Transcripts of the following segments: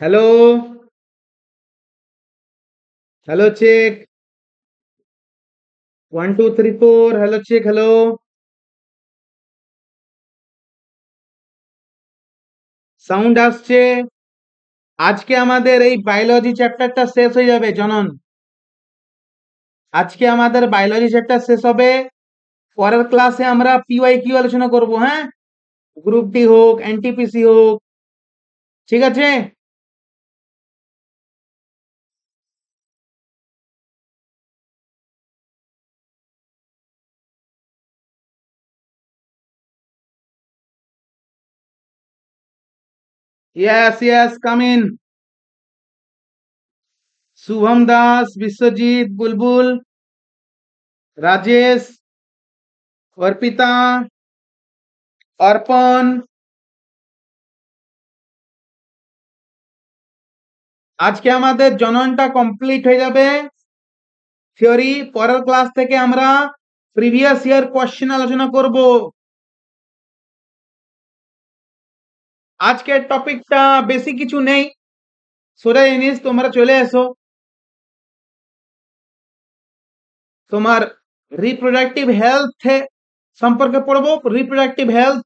Hello, hello check 1 2 3 4 hello check hello. Sound আসছে। আজকে আমাদের এই বায়োলজি চ্যাপ্টারটা শেষ হয়ে যাবে জনন। আজকে আমাদের বায়োলজি চ্যাপ্টার শেষ হবে। পরের ক্লাসে আমরা পিওয়াই কিউ আলোচনা করব, হ্যাঁ? গ্রুপ ডি হোক, এনটিপিসি হোক, ঠিক আছে? Yes yes, come in. Shubham Das, Biswajit, Bulbul, Rajesh, Arpita, Arpan. আজকে আমাদের জননটা কমপ্লিট হয়ে যাবে থিওরি। পরের ক্লাস থেকে আমরা প্রিভিয়াস ইয়ার কোশ্চেন আলোচনা করব। আজকের টপিকটা বেশি কিছু নেই, সোজা জিনিস, তোমরা চলে এসো। তোমার রিপ্রোডাক্টিভ হেলথ সম্পর্কে পড়বো। রিপ্রোডাক্টিভ হেলথ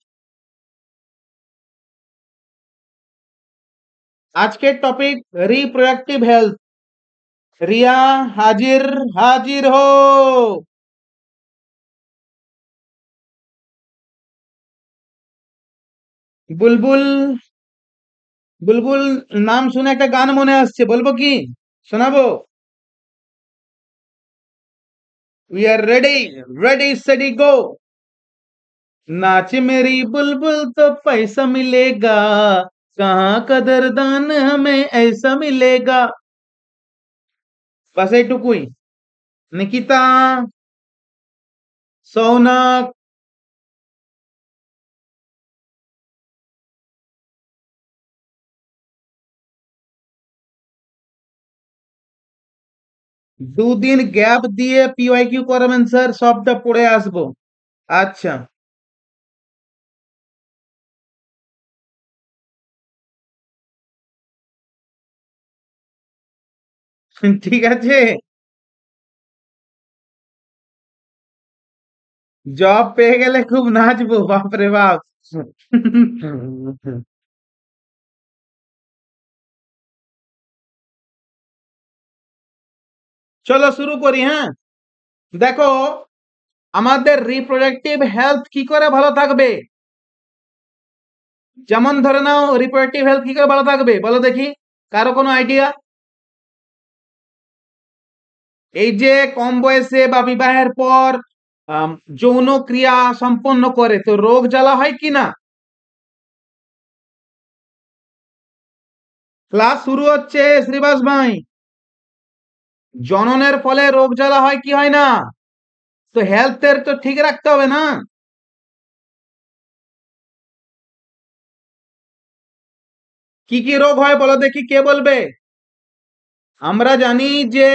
আজকের টপিক, রিপ্রোডাক্টিভ হেলথ। রিয়া, হাজির হাজির হো। বুলবুল, বুলবুল নাম শুনে একটা গান মনে আসছে, বলবো কি? শোনাবো? উই আর রেডি, রেডি সেডি গো। नाच मेरी बुलबुल तो पैसा मिलेगा, कहाँ कदरदान हमें ऐसा मिलेगा। बस এইটুকুই। নিকিতা, সৌনক, দুদিন গ্যাপ দিয়ে পিওয়াইকিউ করাবেন স্যার, সবটা পড়ে আসবো। আচ্ছা। ঠিক আছে। জব পেয়ে গেলে খুব নাচবো, বাপরে বাপ। চলো শুরু করি, হ্যাঁ? দেখো, আমাদের রিপ্রোডাক্টিভ হেলথ কি করে ভালো থাকবে। যেমন ধরে নাও, রিপ্রোডাক্টিভ হেলথ কি করে ভালো থাকবে বলো দেখি, কারো কোনো আইডিয়া? এই যে কম বয়সে বা বিবাহের পর যৌন ক্রিয়া সম্পন্ন করে, তো রোগ জ্বালা হয় কি না? ক্লাস শুরু হচ্ছে শ্রীবাস ভাই। জননের ফলে রোগ জ্বালা হয় কি হয় না? তো হেলথের তো ঠিক রাখতে হবে না? কি কি রোগ হয় বলো দেখি, কে বলবে? আমরা জানি যে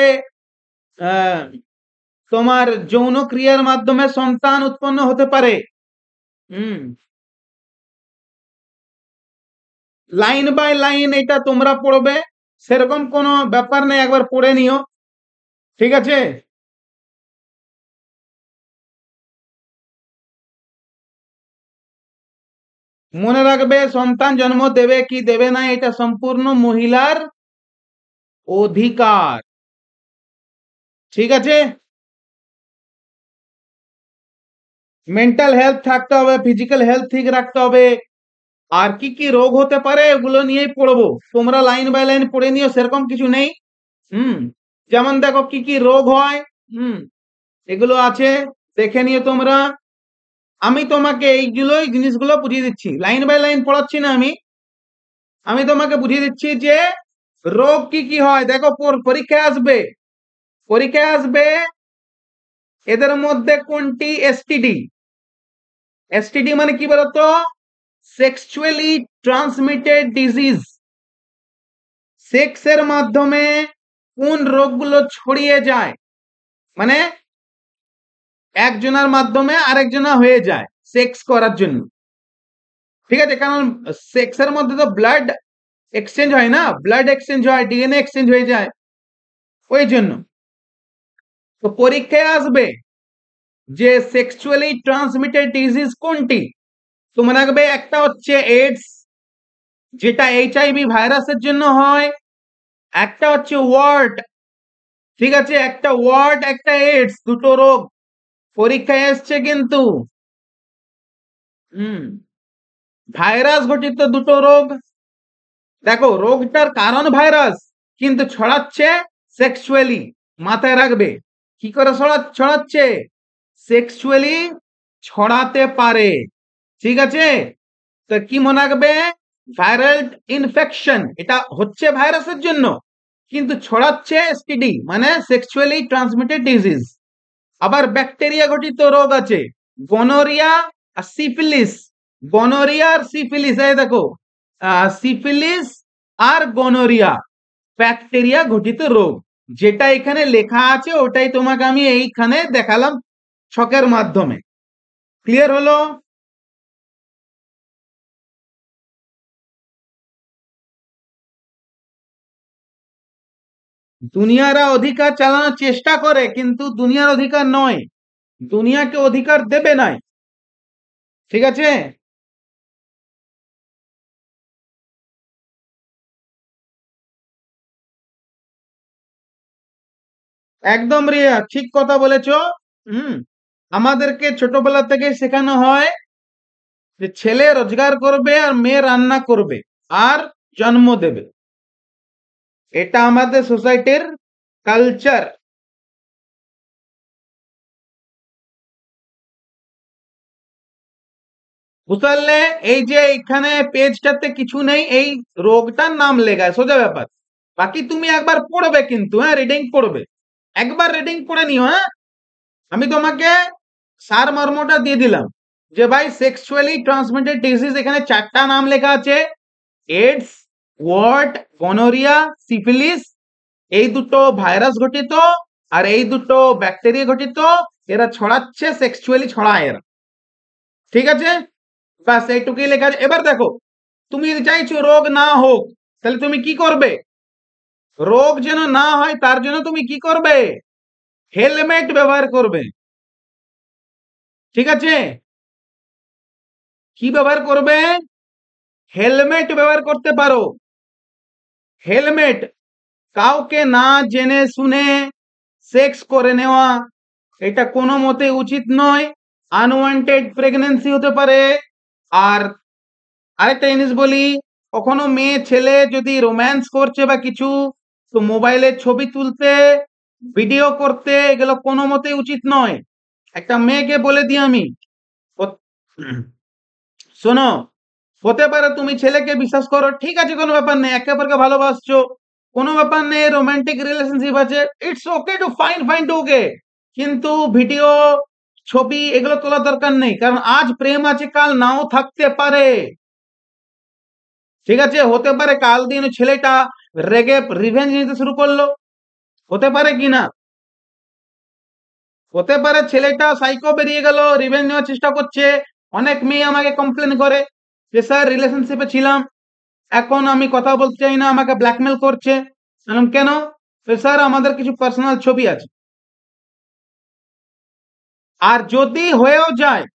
আহ, তোমার যৌন ক্রিয়ার মাধ্যমে সন্তান উৎপন্ন হতে পারে। হুম। লাইন বাই লাইন এটা তোমরা পড়বে, সেরকম কোনো ব্যাপার নেই, একবার পড়ে নিও, ঠিক আছে? মনে রাখবে, সন্তান জন্ম দেবে কি দেবে না এটা সম্পূর্ণ মহিলার অধিকার, ঠিক আছে? মেন্টাল হেলথ থাকতে হবে, ফিজিক্যাল হেলথ ঠিক রাখতে হবে। আর কি কি রোগ হতে পারে ওগুলো নিয়েই পড়বো, তোমরা লাইন বাই লাইন পড়ে নিও, সেরকম কিছু নেই। হুম। যেমন দেখো কি কি রোগ হয়, হুম, এগুলো আছে, দেখে নিও তোমরা। আমি তোমাকে এইগুলোই জিনিসগুলো বুঝিয়ে দিচ্ছি, লাইন বাই লাইন পড়াচ্ছি না আমি। আমি তোমাকে বুঝিয়ে দিচ্ছি যে রোগ কি কি হয়। দেখো, পরীক্ষায় আসবে, পরীক্ষায় আসবে এদের মধ্যে কোনটি এসটিডি। এসটিডি মানে কি বলতো? Sexually transmitted disease. সেক্সের মাধ্যমে কোন রোগগুলো ছড়িয়ে যায়, মানে একজনের মাধ্যমে আরেকজনা হয়ে যায় সেক্স করার জন্য, ঠিক আছে? কারণ সেক্সের মধ্যে তো ব্লাড এক্সচেঞ্জ হয় না, ব্লাড এক্সচেঞ্জ হয়, ডিএনএ এক্সচেঞ্জ হয়ে যায়, ওই জন্য। তো পরীক্ষায় আসবে যে সেক্সুয়ালি ট্রান্সমিটেড ডিজিজ কোনটি, তো মনে রাখবে একটা হচ্ছে এইডস, যেটা এইচআইভি ভাইরাসের জন্য হয়, একটা হচ্ছে ওয়ার্ড, ঠিক আছে, একটা ওয়ার্ড একটা এইডস, দুটো রোগ পরীক্ষায় এসছে কিন্তু। হুম, ভাইরাস ঘটিত দুটো রোগ। দেখো রোগটার কারণ ভাইরাস, কিন্তু ছড়াচ্ছে সেক্সুয়ালি, মাথায় রাখবে। কি করে ছড়াচ্ছে? সেক্সুয়ালি ছড়াতে পারে, ঠিক আছে। তো কি মনে রাখবে, ভাইরাল ইনফেকশন, এটা হচ্ছে ভাইরাসের জন্য, কিন্তু ছড়াচ্ছে এসটিডি মানে সেক্সুয়ালি ট্রান্সমিটেড ডিজিজ। আবার ব্যাকটেরিয়া ঘটিত রোগ আছে, গনোরিয়া আর সিফিলিস। গনোরিয়া আর সিফিলিস, এই দেখো, সিফিলিস আর গনোরিয়া ব্যাকটেরিয়া ঘটিত রোগ, যেটা এখানে লেখা আছে ওটাই তোমাকে আমি এইখানে দেখালাম ছকের মাধ্যমে। ক্লিয়ার হলো? দুনিয়ারা অধিকার চালানোর চেষ্টা করে, কিন্তু দুনিয়ার অধিকার নয়, দুনিয়াকে অধিকার দেবে নাই, ঠিক আছে। একদম রিয়া, ঠিক কথা বলেছো। হুম, আমাদেরকে ছোটবেলা থেকে শেখানো হয় যে ছেলে রোজগার করবে আর মেয়ে রান্না করবে আর জন্ম দেবে, এটা আমাদের সোসাইটির কালচার। বুঝতে পারলে? এই যে এখানে পেজটাতে কিছু নেই, এই রোগটার নাম লেখা, সোজা ব্যাপার। বাকি তুমি একবার পড়বে কিন্তু, হ্যাঁ, রিডিং পড়বে, একবার রিডিং পড়ে নিও, হ্যাঁ। আমি তোমাকে সার মর্মটা দিয়ে দিলাম যে ভাই সেক্সুয়ালি ট্রান্সমিটেড ডিজিজ এখানে চারটা নাম লেখা আছে, এইডস, ওয়ার্ড, গনোরিয়া, সিফিলিস। এই দুটো ভাইরাস ঘটিত, আর এই দুটো ব্যাকটেরিয়া ঘটিত, এরা ছড়াচ্ছে, সেক্সুয়ালি ছড়ায় এরা, ঠিক আছে। ব্যাস এইটুকুই লেখা আছে। এবার দেখো, তুমি যদি চাইছো রোগ না হোক, তাহলে তুমি কি করবে? রোগ যেন না হয় তার জন্য তুমি কি করবে? হেলমেট ব্যবহার করবে, ঠিক আছে। কি ব্যবহার করবে? হেলমেট ব্যবহার করতে পারো। হেলমেট, কাউকে না জেনে শুনে সেক্স করে নেওয়া, এটা কোনো মতে উচিত নয়, আনওয়ান্টেড প্রেগন্যান্সি হতে পারে। আর আরেকটা জিনিস বলি, কখনো মেয়ে ছেলে যদি রোম্যান্স করছে বা কিছু, তো মোবাইলে ছবি তুলতে, ভিডিও করতে, এগুলো কোনো মতে উচিত নয়। একটা মেয়েকে বলে দিই আমি, শোনো, হতে পারে তুমি ছেলেকে বিশ্বাস করো, ঠিক আছে, কোনো ব্যাপার নেই, একে অপরকে ভালোবাসছো, কোনো ব্যাপার নেই, রোমান্টিক রিলেশনশিপ আছে, it's okay to fine, fine to okay, কিন্তু ভিডিও, ছবি এগুলো তোলার দরকার নেই, কারণ আজ প্রেম আছে কাল নাও থাকতে পারে, ঠিক আছে। হতে পারে কাল দিন ছেলেটা রেগে রিভেঞ্জ নিতে শুরু করলো, হতে পারে কি না, হতে পারে ছেলেটা সাইকো বেরিয়ে গেল, রিভেঞ্জ নেওয়ার চেষ্টা করছে। অনেক মেয়ে আমাকে কমপ্লেন করে যে স্যার রিলেশনশিপে ছিলাম, এখন আমি কথা বলতে চাই না, আমাকে ব্ল্যাকমেল করছে। বললাম কেন? স্যার আমাদের কিছু পার্সোনাল ছবি আছে। আর যদি হয়েও যায়,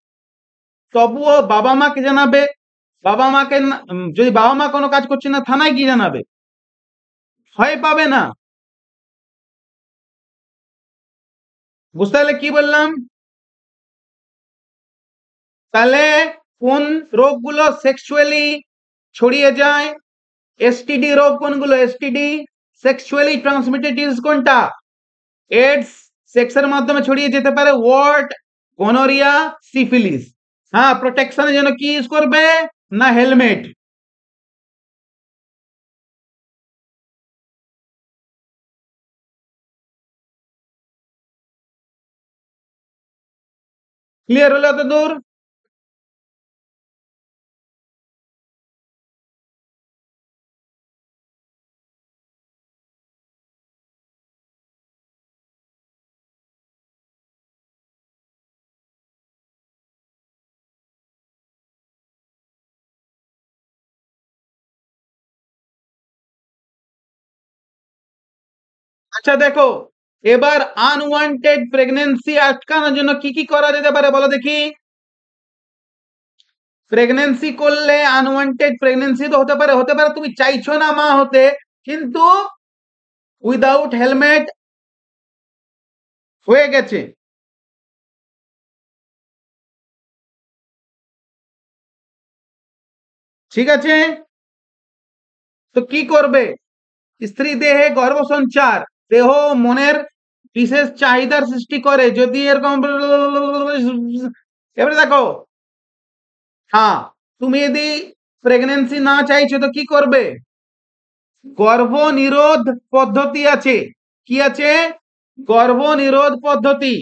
তবুও বাবা মাকে জানাবে। বাবা মাকে যদি বাবা মা কোনো কাজ করছে না, থানায় গিয়ে জানাবে, ভয় পাবে না। বুঝতে পারলে কি বললাম? তাহলে কোন রোগগুলো সেক্সুয়ালি ছড়িয়ে যায়? এসটিডি রোগ কোনগুলো? এসটিডি, সেক্সুয়ালি ট্রান্সমিটেড ডিজিজ কোনটা? এইডস, সেক্সের মাধ্যমে ছড়িয়ে যেতে পারে, ওয়ার্ড, গনোরিয়া, সিফিলিস। হ্যাঁ, প্রোটেকশনের জন্য কি ইউজ করবে? না হেলমেট। ক্লিয়ার হলো এত দূর? আচ্ছা দেখো, এবার আনওয়ান্টেড প্রেগনেন্সি আটকানোর জন্য কি কি করা যেতে পারে বলো দেখি। প্রেগনেন্সি করলে আনওয়ান্টেড প্রেগনেন্সি তো হতে পারে তুমি চাইছো না মা হতে, কিন্তু উইদাউট হেলমেট হয়ে গেছে। ঠিক আছে, তো কি করবে? স্ত্রী দেহে গর্ভসঞ্চার, দেহ মনের বিশেষ চাহিদার সৃষ্টি করে যদি এরকম। এবারে দেখো, হ্যাঁ, তুমি যদি প্রেগনেন্সি না চাইছো তো কি করবে? গর্ভ নিরোধ পদ্ধতি আছে। কি আছে? গর্ভ নিরোধ পদ্ধতি।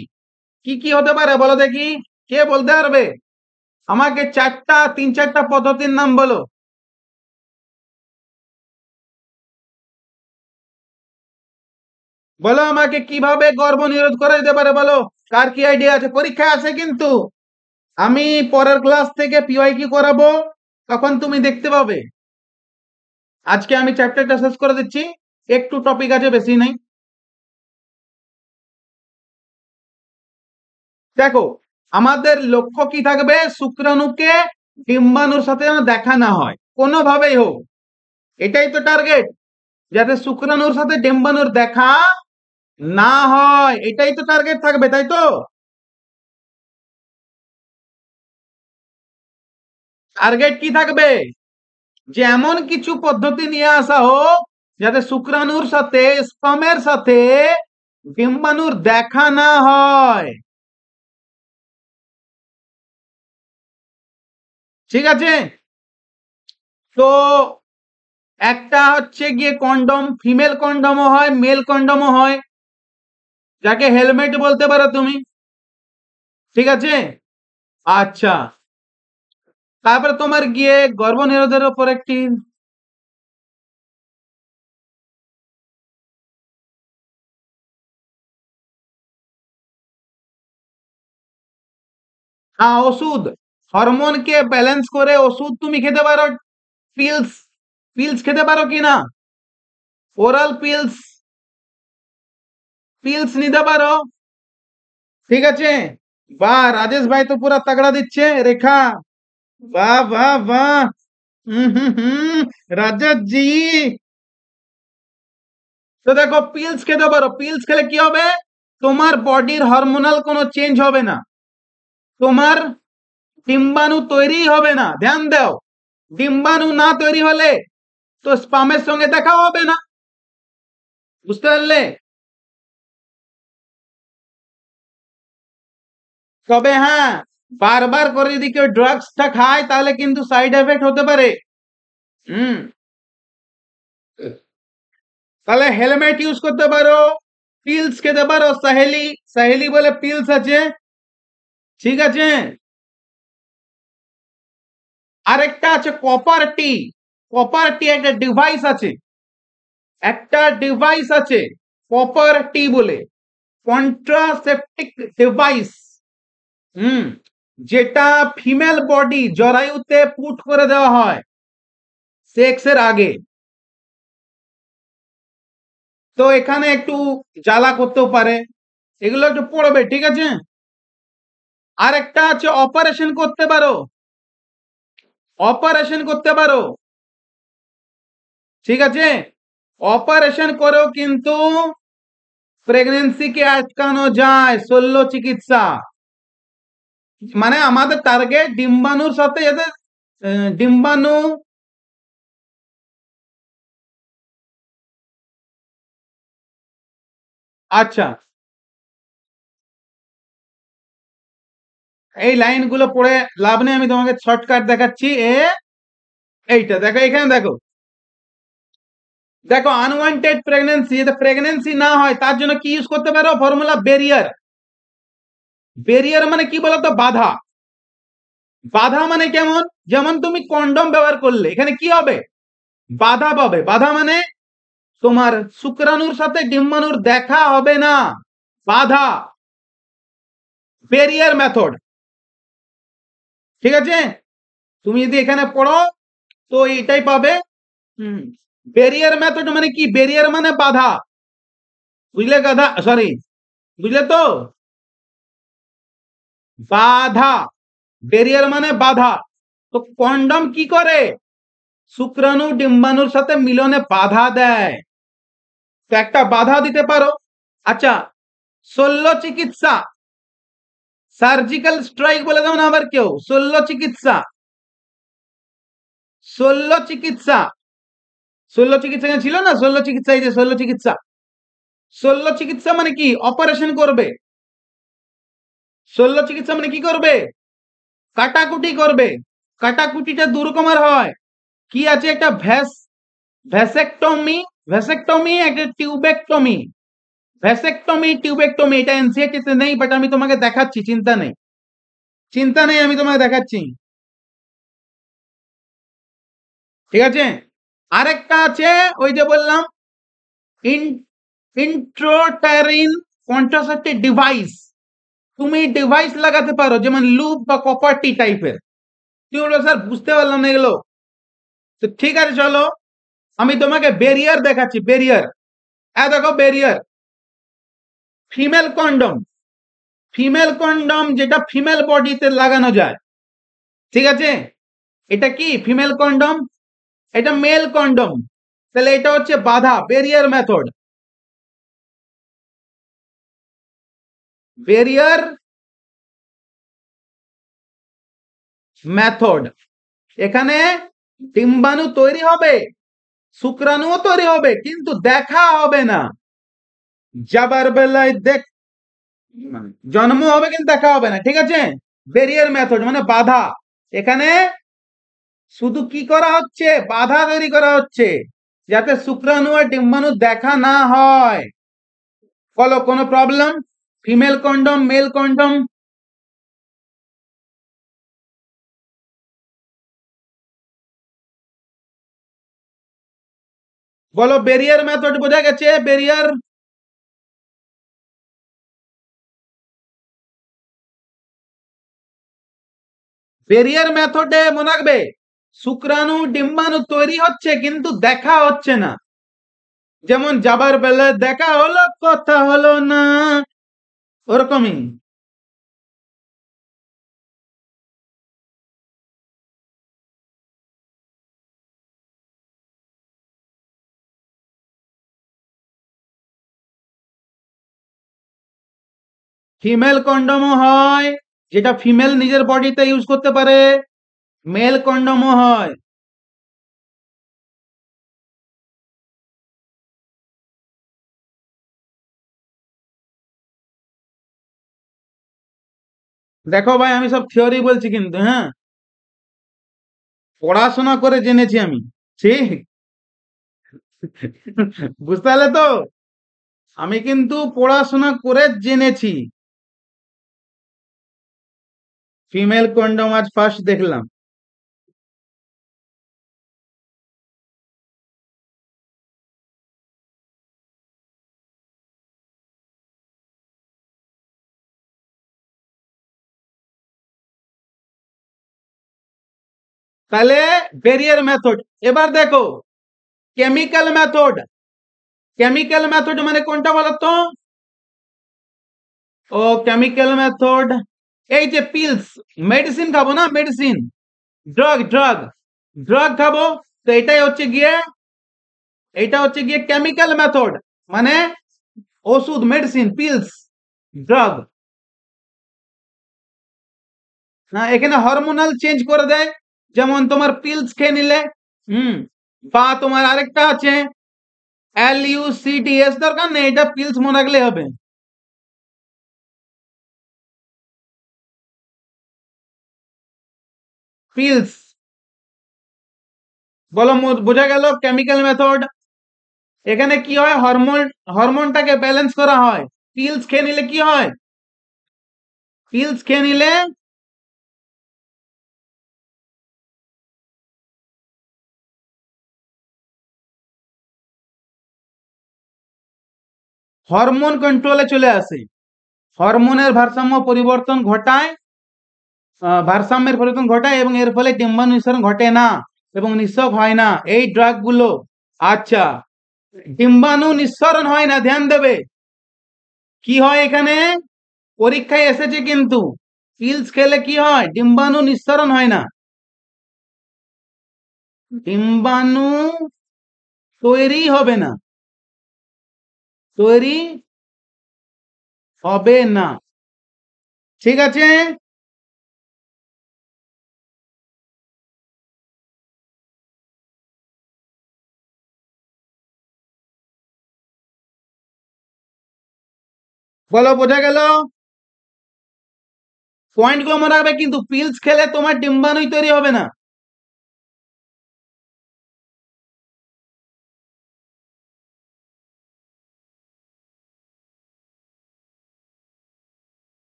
কি কি হতে পারে বলো দেখি, কে বলতে পারবে? আমাকে তিন চারটা পদ্ধতির নাম বলো। বলো আমাকে কিভাবে গর্ভ নিরোধ করা যেতে পারে, বলো। কার কি আইডিয়া আছে? পরীক্ষায় আছে কিন্তু, আমি পরের ক্লাস থেকে পিওয়াইকিউ করাবো, তখন তুমি দেখতে পাবে। আজকে আমি চ্যাপ্টারটা শেষ করে দিচ্ছি, একটু টপিক আছে, বেশি নাই। দেখো, আমাদের লক্ষ্য কি থাকবে? শুক্রাণুকে ডিম্বাণুর সাথে যেন দেখা না হয় কোনোভাবেই হোক, এটাই তো টার্গেট, যাতে শুক্রাণুর সাথে ডিম্বাণুর দেখা না হয়, এটাই তো টার্গেট থাকবে, তাই তো? টার্গেট কি থাকবে? যে এমন কিছু পদ্ধতি নিয়ে আসা হোক যাতে শুক্রাণুর সাথে, স্পামের সাথে ডিম্বাণুর দেখা না হয়। ঠিক আছে, তো একটা হচ্ছে গিয়ে কন্ডম, ফিমেল কন্ডমও হয়, মেল কন্ডমও হয়, যাকে হেলমেট বলতে পারো তুমি। ঠিক আছে, আচ্ছা, তারপরে তোমার গিয়ে গর্ভনিরোধের ওপর একটি, হ্যাঁ, ওষুধ, হরমোনকে ব্যালেন্স করে ওষুধ তুমি খেতে পারো। পিলস, পিলস খেতে পারো কি না? ওরাল পিলস, পিলস নিতে পারো। ঠিক আছে, বাহ, রাজেশ ভাই তো পুরা তাগড়া দিচ্ছে। রেখা, বাহ বাহ বাহ, হুম, রাজেশ জি। তো দেখো, পিলস খেতে পারো। পিলস খেলে কি হবে? তোমার বডির হরমোনাল কোনো চেঞ্জ হবে না, তোমার ডিম্বাণু তৈরি হবে না। ধ্যান দাও, ডিম্বাণু না তৈরি হলে তো স্পামের সঙ্গে দেখা হবে না, বুঝতে পারলে? তবে হ্যাঁ, বারবার করে যদি কেউ ড্রাগসটা খায় তাহলে কিন্তু সাইড এফেক্ট হতে পারে। হুম, তাহলে হেলমেট ইউজ করতে পারো, পিলস খেতে পারো, সাহেলি, সাহেলি বলে পিলস আছে। ঠিক আছে, আরেকটা আছে কপার টি। কপার টি একটা ডিভাইস আছে, একটা ডিভাইস আছে কপার টি বলে, কন্ট্রাসেপটিক ডিভাইস। হুম, যেটা ফিমেল বডি জরায়ুতে পুট করে দেওয়া হয় সেক্সের আগে। তো এখানে একটু জ্বালা করতেও পারে, এগুলো একটু পড়বে। ঠিক আছে, আরেকটা আছে অপারেশন করতে পারো, অপারেশন করতে পারো। ঠিক আছে, অপারেশন করেও কিন্তু প্রেগনেন্সিকে আটকানো যায়, শল্য চিকিৎসা। মানে আমাদের টার্গেট ডিম্বাণুর সাথে যাতে ডিম্বাণু, আচ্ছা, এই লাইনগুলো পড়ে লাভ নেই, আমি তোমাকে শর্টকাট দেখাচ্ছি। এইটা দেখো, এখানে দেখো, দেখো আনওয়ান্টেড প্রেগনেন্সি, যাতে প্রেগনেন্সি না হয় তার জন্য কি ইউজ করতে পারো? Formula barrier. বেরিয়ার মানে কি বলতো? বাধা। বাধা মানে কেমন? যেমন তুমি কন্ডম ব্যবহার করলে, এখানে কি হবে? বাধা পাবে। বাধা মানে তোমার শুক্রাণুর সাথে ডিম্বাণুর দেখা হবে না, বাধা, বেরিয়ার মেথড। ঠিক আছে, তুমি যদি এখানে পড়ো তো এটাই পাবে। হুম, বেরিয়ার মেথড মানে কি? বেরিয়ার মানে বাধা। বুঝলে গাধা, সরি, বুঝলে তো? বাধা, ব্যারিয়ার মানে বাধা। তো কন্ডম কি করে? শুক্রাণু ডিম্বাণুর সাথে মিলনে বাধা দেয়। তো একটা বাধা দিতে পারো। আচ্ছা, শল্য চিকিৎসা, সার্জিক্যাল স্ট্রাইক বলে দাও না আবার কেউ। শল্য চিকিৎসা, শল্য চিকিৎসা, শল্য চিকিৎসা ছিল না, শল্য চিকিৎসা, এই যে শল্য চিকিৎসা। শল্য চিকিৎসা মানে কি? অপারেশন করবে। শল্য চিকিৎসা মানে কি করবে? কাটাকুটি করবে। কাটাকুটিটা দু রকমের হয়। কি আছে? একটা ভ্যাসেকটমি, ভ্যাসেকটমি, একটা টিউবেকটমি। ভ্যাসেকটমি, টিউবেকটমি, এটা এনসিইআরটি তে নেই, বাট আমি তোমাকে দেখাচ্ছি, চিন্তা নেই, চিন্তা নেই, আমি তোমাকে দেখাচ্ছি। ঠিক আছে? আরেকটা আছে, ওই যে বললাম, ইন্ট্রোটারিন কন্ট্রাসেপ্টিভ ডিভাইস। তুমি ডিভাইস লাগাতে পারো, যেমন লুপ বা কপারটি টাইপের। তুই বলবো স্যার বুঝতে পারলাম না এগুলো। তো ঠিক আছে, চলো আমি তোমাকে ব্যারিয়ার দেখাচ্ছি। ব্যারিয়ার, দেখো barrier, female condom, female condom যেটা ফিমেল বডিতে লাগানো যায়। ঠিক আছে? এটা কি ফিমেল কন্ডম, এটা মেল কন্ডম। তাহলে এটা হচ্ছে বাধা, ব্যারিয়ার মেথড। ব্যারিয়ার মেথড, এখানে ডিম্বাণু তৈরি হবে, শুক্রাণুও তৈরি হবে, কিন্তু দেখা হবে না। যাবার বেলায় দেখ, জন্ম হবে কিন্তু দেখা হবে না। ঠিক আছে? ব্যারিয়ার মেথড মানে বাধা। এখানে শুধু কি করা হচ্ছে? বাধা তৈরি করা হচ্ছে, যাতে শুক্রাণু আর ডিম্বাণু দেখা না হয়। বলো কোনো problem? Female condom, male condom. বলো ব্যারিয়ার মেথড বোঝা গেছে? ব্যারিয়ার, ব্যারিয়ার মেথডে মনে রাখবে, শুক্রাণু ডিম্বাণু তৈরি হচ্ছে কিন্তু দেখা হচ্ছে না। যেমন যাবার বেলায় দেখা হলো, কথা হলো না, ওরকমই। ফিমেল কন্ডমও হয়, যেটা ফিমেল নিজের বডিতে ইউজ করতে পারে। মেল কন্ডমও হয়। দেখো ভাই, আমি সব থিওরি বলছি কিন্তু, হ্যাঁ, পড়াশোনা করে জেনেছি আমি। ঠিক, বুঝতে পারলে তো? আমি কিন্তু পড়াশোনা করে জেনেছি। ফিমেল কন্ডম আজ ফার্স্ট দেখলাম। তাহলে ব্যারিয়ার মেথড। এবার দেখো কেমিক্যাল মেথড। কেমিক্যাল মেথড মানে কোনটা বলো তো? ও কেমিক্যাল মেথড, এই যে পিলস, মেডিসিন খাবো না, মেডিসিন, ড্রাগ, ড্রাগ, ড্রাগ খাবো। তো এটাই হচ্ছে গিয়ে, এটা হচ্ছে গিয়ে কেমিক্যাল মেথড, মানে ওষুধ, মেডিসিন, পিলস, ড্রাগ। হ্যাঁ, এখানে হরমোনাল চেঞ্জ করে দেয়, যেমন তোমার পিলস খেয়ে নিলে, হুম, বা তোমার আরেকটা আছে LUCDS, দরকার নেই, এটা পিলস মনে রাখলে হবে। পিলস, বলো বোঝা গেল কেমিক্যাল মেথড। এখানে কি হয়? হরমোন, হরমোনটাকে ব্যালেন্স করা হয়। পিলস খেয়ে নিলে কি হয়? পিলস খেয়ে নিলে হরমোন কন্ট্রোলে চলে আসে, হরমোনের ভারসাম্য পরিবর্তন ঘটায়, ভারসাম্যের পরিবর্তন ঘটায়, এবং এর ফলে ডিম্বাণু নিঃসরণ ঘটে না এবং নিঃসরণ হয় না এই ড্রাগ গুলো। আচ্ছা, ডিম্বাণু নিঃসরণ হয় না, ধ্যান দেবে। কি হয় এখানে পরীক্ষায় এসেছে কিন্তু পিলস খেলে কি হয় ডিম্বাণু নিঃসরণ হয় না, ডিম্বাণু তৈরি হবে না, তৈরি হবে না। ঠিক আছে, বলো বোঝা গেল? পয়েন্ট গুলো মনে রাখবে কিন্তু পিলস খেলে তোমার ডিম্বাণুই তৈরি হবে না।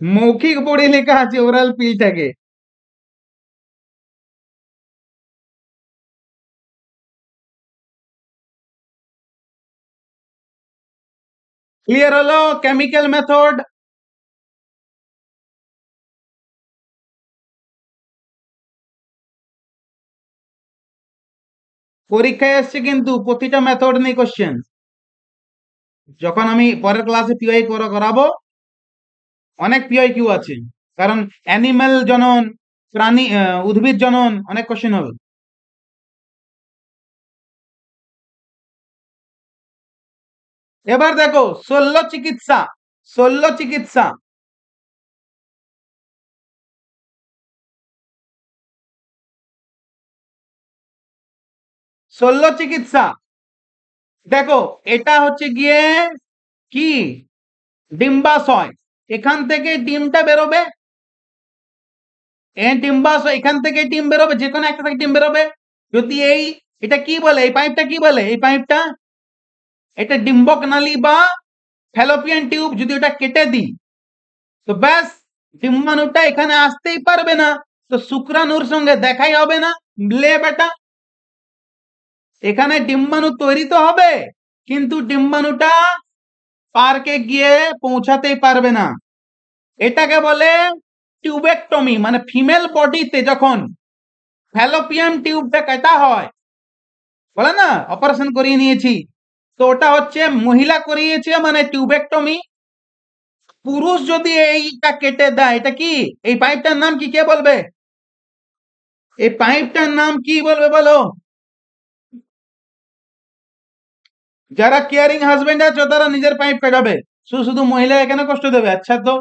মৌখিক পড়ে লেখা আছে ওরাল পিলটাকে। ক্লিয়ার হলো কেমিক্যাল মেথড? পরীক্ষায় এসছে কিন্তু প্রতিটা মেথড নেই কোশ্চেন। যখন আমি পরের ক্লাসে পিওয়াই করাবো অনেক পিওয়াই কিউ আছে, কারণ অ্যানিম্যাল জনন, প্রাণী উদ্ভিদ জনন অনেক কোশ্চেন হবে। এবার দেখো শল্য চিকিৎসা, শল্য চিকিৎসা শল্য চিকিৎসা দেখো এটা হচ্ছে গিয়ে কি ডিম্বাশয়, এখান থেকে ডিমটা বেরোবে, ডিম্বাশয় এখান থেকে ডিম বেরোবে, যে কোনো একটা থেকে ডিম বেরোবে। যদি এটা কি বলে, এই পাইপটা কি বলে, এই পাইপটা এটা ডিম্বক নালী বা ফ্যালোপিয়ান টিউব, যদি ওটা কেটে দিই তো ব্যাস ডিম্বাণুটা এখানে আসতেই পারবে না, তো শুক্রাণুর সঙ্গে দেখাই হবে না। লে বেটা, এখানে ডিম্বাণু তৈরি তো হবে কিন্তু ডিম্বাণুটা পার্কে গিয়ে পৌঁছাতেই পারবে না। এটাকে বলে টিউবেক্টমি, মানে ফিমেল বডিতে যখন ফ্যালোপিয়ান টিউবটা কাটা হয়, বলে না অপারেশন করিয়ে নিয়েছি, তো ওটা হচ্ছে মহিলা করিয়েছে মানে টিউবেক্টমি। পুরুষ যদি এইটা কেটে দেয়, এটা কি, এই পাইপটার নাম কি, কে বলবে? এই পাইপটার নাম কি বলবে বলো? যারা কেয়ারিং হাজবেন্ড আছে তারা নিজের পাইপ কাটাবে, শুধু শুধু মহিলা এখানে কষ্ট দেবে? আচ্ছা, তো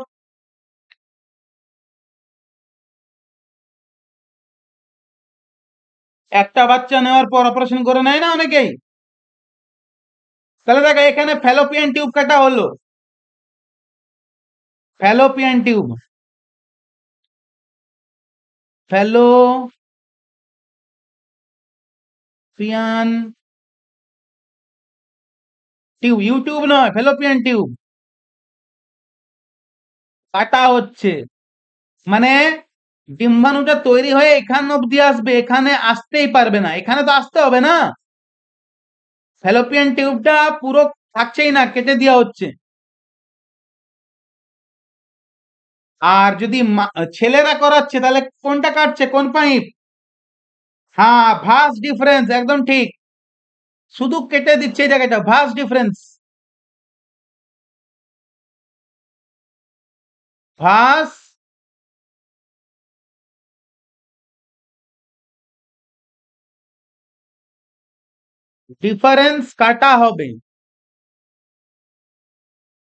একটা বাচ্চা নেওয়ার পর অপারেশন করে নেয় না অনেকেই। তাহলে দেখো এখানে ফ্যালোপিয়ান টিউব কাটা হলো, Fallopian tube, Fallopian tube, YouTube নয়, ফ্যালোপিয়ান টিউব কাটা হচ্ছে, মানে ডিম্বাণুটা তৈরি হয়ে এখান অব্দি আসবে, এখানে আসতেই পারবে না, এখানে তো আসতে হবে না, ফ্যালোপিয়ান টিউবটা পুরো থাকছেই না, কেটে দেওয়া হচ্ছে। আর যদি ছেলেরা করাচ্ছে তাহলে কোনটা কাটছে, কোন পাইপ? হ্যাঁ, ভাস ডিফারেন্স, একদম ঠিক, শুধু কেটে দিচ্ছে এই জায়গাটা, ভাস ডিফারেন্স, ভাস ডিফারেন্স কাটা হবে।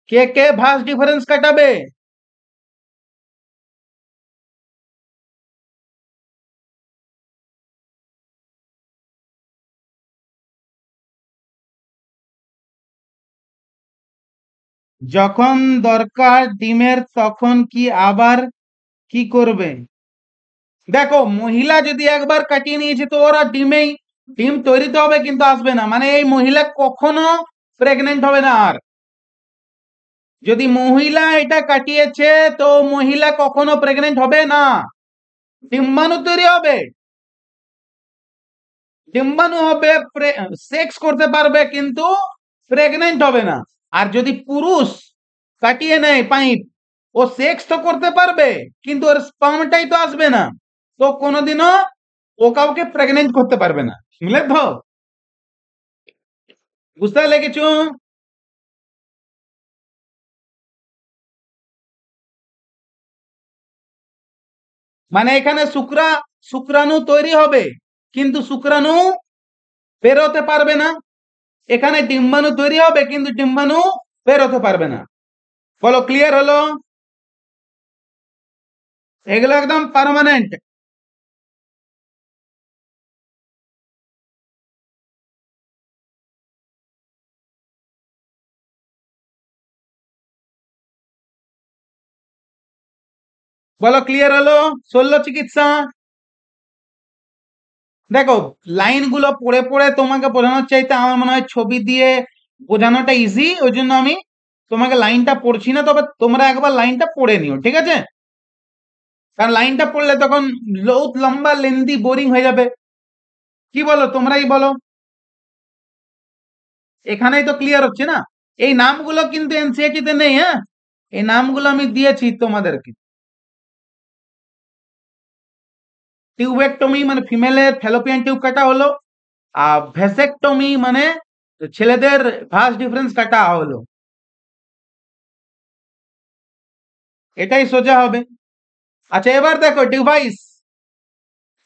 কে কে ভাস ডিফারেন্স কাটাবে? যখন দরকার ডিমের তখন কি আবার কি করবে? দেখো মহিলা যদি একবার কাটিয়ে নিয়েছে তো ওরা ডিম তৈরি তো হবে কিন্তু আসবে না, মানে এই মহিলা কখনো প্রেগনেন্ট হবে না আর। যদি মহিলা এটা কাটিয়েছে তো মহিলা কখনো প্রেগনেন্ট হবে না, ডিম্বাণু তৈরি হবে, ডিম্বাণু হবে, সেক্স করতে পারবে কিন্তু প্রেগনেন্ট হবে না। আর যদি পুরুষ কাটিয়ে নেয় পাইপ, ও সেক্স তো করতে পারবে কিন্তু ওর স্পার্মটাই তো আসবে না, তো কোনোদিনও ও কাউকে প্রেগনেন্ট করতে পারবে না। বুঝলে তো? বুঝতে পারলে কিছু? মানে এখানে শুক্রাণু তৈরি হবে কিন্তু শুক্রাণু বেরোতে পারবে না, এখানে ডিম্বাণু তৈরি হবে কিন্তু ডিম্বাণু বেরোতে পারবে না। বলো ক্লিয়ার হলো? এগুলো একদম পার্মানেন্ট। বলো ক্লিয়ার হলো? শল্য চিকিৎসা। দেখো লাইনগুলো পড়ে পড়ে তোমাকে বোঝানোর চাইতে আমার মনে হয় ছবি দিয়ে বোঝানোটা ইজি, ওই জন্য আমি তোমাকে লাইনটা পড়ছি না, তবে তোমরা একবার লাইনটা পড়ে নিও, ঠিক আছে? কারণ লাইনটা পড়লে তখন বহুত লম্বা লেন্দি বোরিং হয়ে যাবে। কি বলো, তোমরাই বলো। এখানেই তো ক্লিয়ার হচ্ছে না। এই নামগুলো কিন্তু এনসিইআরটি তে নেই, হ্যাঁ, এই নামগুলো আমি দিয়েছি তোমাদেরকে। টিউবেকটমি মানে ফিমেলের ফ্যালোপিয়ান টিউব কাটা হলো, আর ভ্যাসেকটমি মানে ছেলেদের ভাস ডিফারেন্স কাটা হলো। এটাই সোজা হবে। আচ্ছা এবার দেখো ডিভাইস,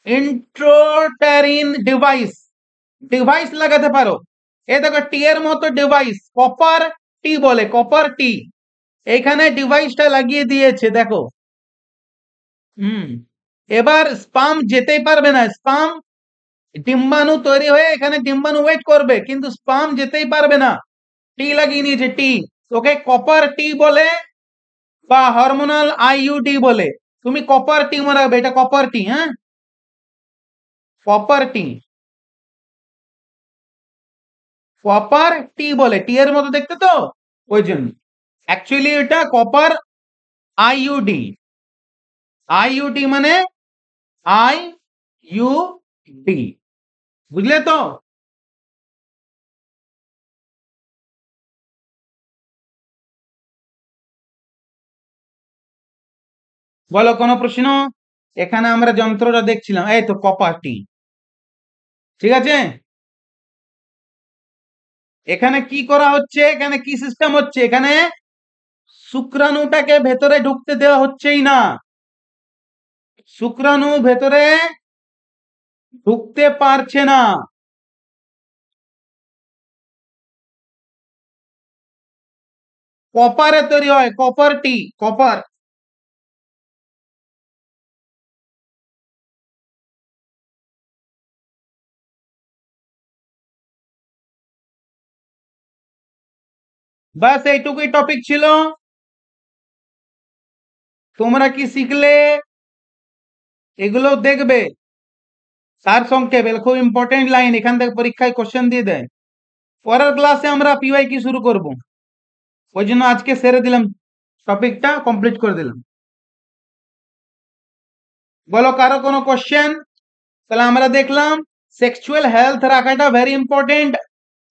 ইন্ট্রোটারিন ডিভাইস, ডিভাইস লাগাতে পারো। এই দেখো টি এর মতো ডিভাইস, কপার টি বলে, কপার টি, এখানে ডিভাইসটা লাগিয়ে দিয়েছে দেখো। হুম, এবার স্পাম যেতেই পারবে না, স্পাম ডিম্বাণু তৈরি হয়ে এখানে ডিম্বাণু ওয়েট করবে কিন্তু স্পাম যেতেই পারবে না, টি লাগিয়ে নিয়েছে টি, ওকে কপার টি বলে বা হরমোনাল আইইউডি বলে। তুমি কপার টি মনে রাখবে, এটা কপার টি, হ্যাঁ, কপার টি, কপার টি বলে, টি এর মতো দেখতে তো, ওই জন্য অ্যাকচুয়ালি এটা কপার আইইউডি, আইইউডি মানে আই ইউ ডি, বুঝলে তো? বলো কোনো প্রশ্ন? এখানে আমরা যন্ত্রটা দেখছিলাম, এই তো কপার টি, ঠিক আছে? এখানে কি করা হচ্ছে, এখানে কি সিস্টেম হচ্ছে, এখানে শুক্রাণুটাকে ভেতরে ঢুকতে দেওয়া হচ্ছেই না, শুক্রাণু ভেতরে ঢুকতে পারছে না। কপারে তৈরি হয়, কপার টি, কপার। বাস এইটুকুই টপিক ছিল। তোমরা কি শিখলে এগুলো দেখবে, সার সংক্ষেপ, এগুলো খুব ইম্পর্টেন্ট লাইন, এখান থেকে পরীক্ষায় কোশ্চেন দিয়ে দেয়। পরের ক্লাসে আমরা পিওয়াই কি শুরু করব, ওই জন্য আজকে সেরে দিলাম, টপিকটা কমপ্লিট করে দিলাম। বলো কারো কোনো কোশ্চেন? তাহলে আমরা দেখলাম সেক্সুয়াল হেলথ রাখাটা ভেরি ইম্পর্টেন্ট।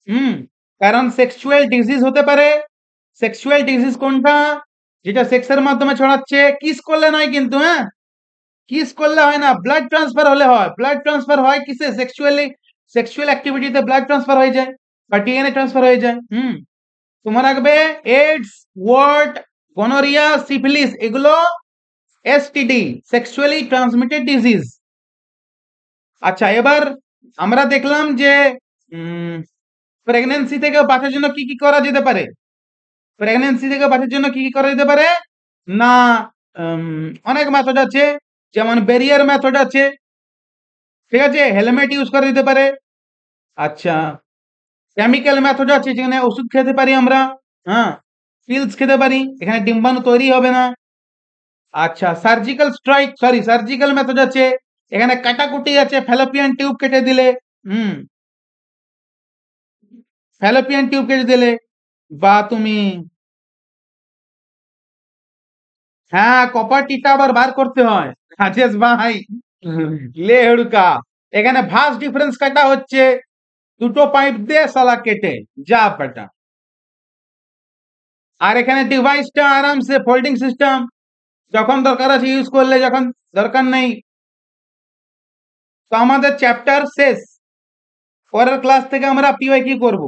হুম, কারণ সেক্সুয়াল ডিজিজ হতে পারে। সেক্সুয়াল ডিজিজ কোনটা, যেটা সেক্সের মাধ্যমে ছড়াচ্ছে, কিস করলে নয় কিন্তু, হ্যাঁ, কিস করলে হয় না, ব্লাড ট্রান্সফার হলে হয়। ব্লাড ট্রান্সফার হয় কিসে, সেক্সুয়ালি, সেক্সুয়াল অ্যাক্টিভিটিতে ব্লাড ট্রান্সফার হয়ে যায় বা ডিএনএ ট্রান্সফার হয়ে যায়। হুম, তোমার রাখবে এইডস, ওয়ার্ড, গনোরিয়া, সিফিলিস, এগুলো এসটিডি, সেক্সুয়ালি ট্রান্সমিটেড ডিজিজ। আচ্ছা এবার আমরা দেখলাম যে প্রেগন্যান্সি থেকে বাঁচার জন্য কি কি করা যেতে পারে, প্রেগন্যান্সি থেকে বাঁচার জন্য কি কি করা যেতে পারে না, অনেক মেথড আছে, যেমন ব্যারিয়ার মেথড আছে, ঠিক আছে, হেলমেট ইউজ করা যেতে পারে। আচ্ছা কেমিক্যাল মেথড আছে, যেখানে ওষুধ খেতে পারি আমরা, হ্যাঁ, পিলস খেতে পারি, এখানে ডিম্বাণু তৈরি হবে না। আচ্ছা surgical strike, sorry surgical method আছে, এখানে কাটাকুটি আছে, ফ্যালোপিয়ান টিউব কেটে দিলে, হুম, ফ্যালোপিয়ান টিউব কেটে দিলে, বা তুমি, হ্যাঁ কপার টিটা আবার বার করতে হয়, রাজেশ ভাই, লে হুড়কা, এখানে ভাস ডিফারেন্স কাটা হচ্ছে, দুটো পাইপ দিয়ে সালা কেটে যা বেটা। আর এখানে ডিভাইসটা আরামসে ফোল্ডিং সিস্টেম, যখন দরকার আছে ইউজ করলে, যখন দরকার নেই। তো আমাদের চ্যাপ্টার শেষ, পরের ক্লাস থেকে আমরা পিওয়াই কি করব,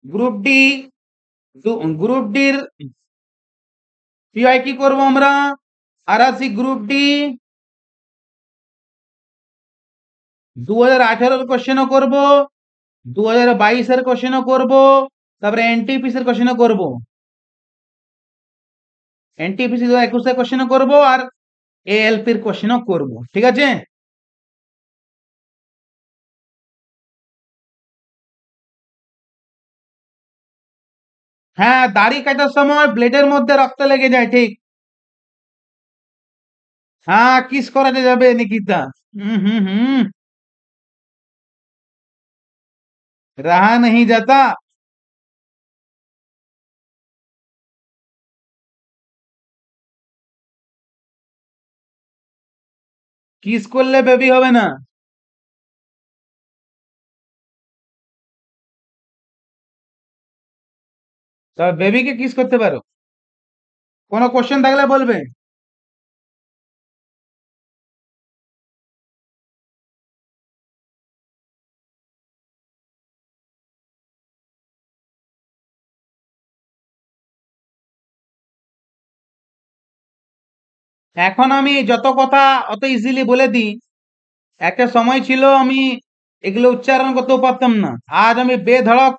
গ্রুপ ডি, গ্রুপ ডির পিওয়াই কি করব আমরা, আর আছি গ্রুপ ডি 2018 কোশ্চেনও করব, 2022 কোশ্চেনও করব, তারপরে এনটিপিসি কোশ্চেনও করব, এনটিপিসি 2021 কোশ্চেনও করব, আর এএলপির কোশ্চেনও করব, ঠিক আছে? হ্যাঁ, দাড়ি কাটার সময় ব্লেডের মধ্যে রক্ত লেগে যায়, ঠিক। हाँ किस করাতে যাবে নিকিতা। হুম হুম হুম। रहा नहीं जाता। কিস করলে বেবি হবে না। তবে বেবিকে কিস করতে পারো। কোনো কোশ্চেন থাকলে বলবে। এখন আমি যত কথা অত ইজিলি বলে দিই, একটা সময় ছিল আমি এগুলো উচ্চারণ করতেও পারতাম না। আজ আমি বেধড়ক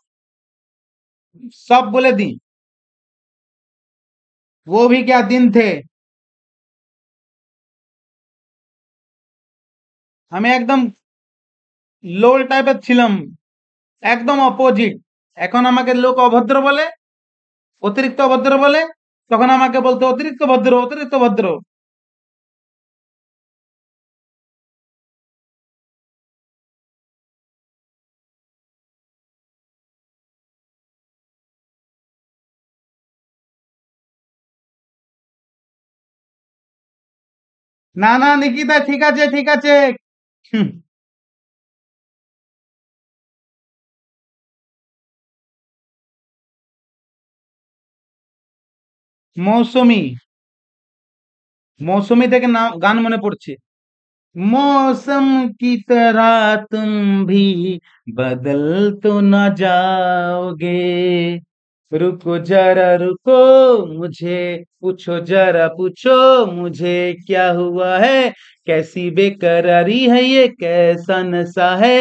সব বলে দিই। वो भी क्या दिन थे। আমি একদম লোল টাইপের ছিলাম, একদম অপোজিট। এখন আমাকে লোক অভদ্র বলে, অতিরিক্ত অভদ্র বলে, তখন আমাকে বলতো অতিরিক্ত ভদ্র, অতিরিক্ত ভদ্র। না না নিকিতা, ঠিক আছে ঠিক আছে। হুম, মৌসুমী, মৌসুমী থেকে নাম গান মনে পড়ছে। मौसम की तरह तुम भी बदल तो न जाओगे, रुको जरा रुको, मुझे पूछो जरा पूछो, मुझे क्या हुआ है, कैसी बेकरारी है ये, कैसा नशा है,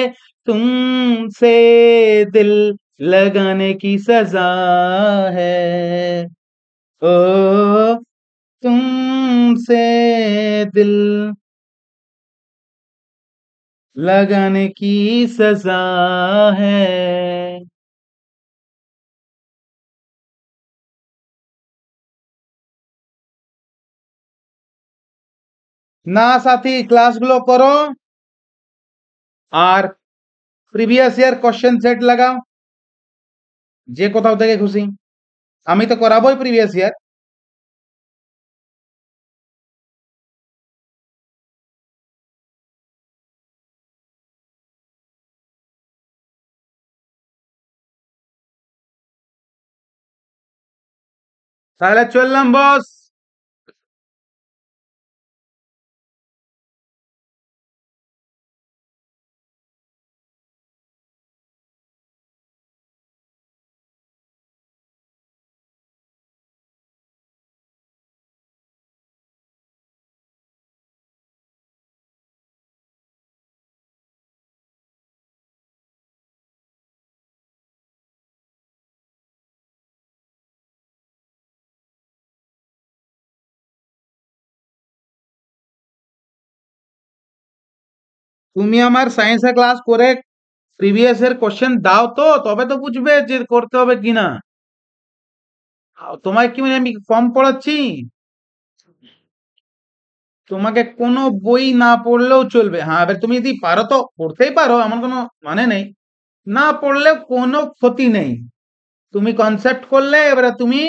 तुमसे दिल लगाने की सजा है, ओ तुमसे दिल लगाने की सजा है। না সাথী, ক্লাসগুলো করো আর প্রিভিয়াস ইয়ার কোশ্চেন সেট লাগাও, যে কোথাও থেকে খুশি। আমি তো করাবোই প্রিভিয়াস ইয়ার। তাহলে চললাম বস। তুমি আমার সায়েন্সের ক্লাস করে প্রিভিয়াস এর কোশ্চেন দাও, তো তবে তো বুঝবে যে করতে হবে কিনা। তোমায় কি মানে আমি কম পড়াচ্ছি? তোমাকে কোনো বই না পড়লেও চলবে। হ্যাঁ, এবার তুমি যদি পারো তো পড়তেই পারো, এমন কোনো মানে নেই। না পড়লেও কোনো ক্ষতি নেই। তুমি কনসেপ্ট করলে এবারে তুমি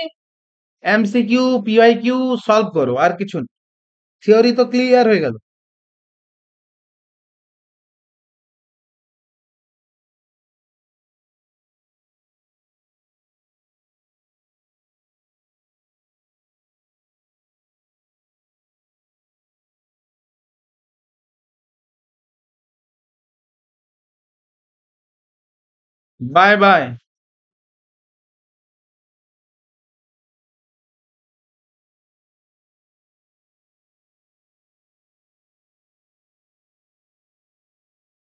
এমসিকিউ পিওয়াইকিউ সলভ করো, আর কিছু না। থিওরি তো ক্লিয়ার হয়ে গেল। Bye bye.